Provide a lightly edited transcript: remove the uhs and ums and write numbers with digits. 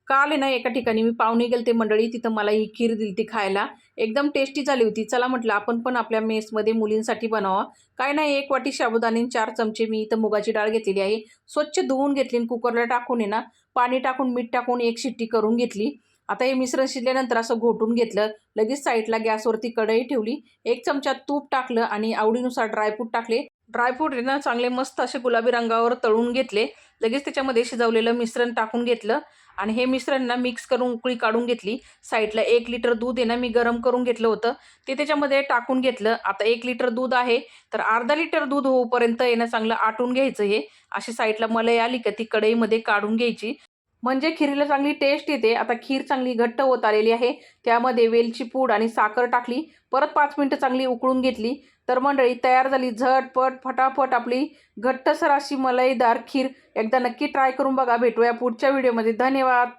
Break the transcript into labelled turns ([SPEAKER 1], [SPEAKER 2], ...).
[SPEAKER 1] काल आहे ना एका ठिकाणी मी पाहुणे गेलते मंडळी, तिथं मला ही खीर दिलती खायला. एकदम टेस्टी झाली होती. चला म्हटलं आपण पण आपल्या मेसमध्ये मुलींसाठी बनवावं. काय नाही, 1 वाटी साबुदाणे आणि 4 चमचे मी इथं मुगाची डाळ घेतलेली आहे. स्वच्छ धुवून घेतली आणि कुकरला टाकून आहे ना, पाणी टाकून, मीठ टाकून 1 शिट्टी करून घेतली. आता हे मिश्रण शिजल्यानंतर असं घोटून घेतलं. लगेच साईडला गॅसवरती कढई ठेवली. 1 चमचा तूप टाकलं आणि आवडीनुसार ड्रायफ्रूट टाकले. ड्रायफ्रूट आहे ना चांगले मस्त असे गुलाबी रंगावर तळून घेतले. लगेच त्याच्यामध्ये शिजवलेलं मिश्रण टाकून घेतलं आणि हे मिश्रण ना मिक्स करून उकळी काढून घेतली. साईडला 1 लिटर दूध आहे ना मी गरम करून घेतलं होतं, ते त्याच्यामध्ये टाकून घेतलं. आता 1 लिटर दूध आहे, तर अर्धा लिटर दूध होईपर्यंत आहे ना चांगलं आटून घ्यायचं हे. अशी साईडला मलाई आली का ती कढईमध्ये काढून घ्यायची. म्हणजे खीरीला चांगली टेस्ट येते. आता खीर चांगली घट्ट होत आलेली आहे. त्यामध्ये वेलची पूड आणि साखर टाकली. परत 5 मिनिटं चांगली उकळून घेतली. तर मंडळी तयार झाली झटपट, फटाफट आपली घट्टसर अशी मलाईदार खीर. एकदा नक्की ट्राय करून बघा. भेटूया पुढच्या व्हिडिओमध्ये. धन्यवाद.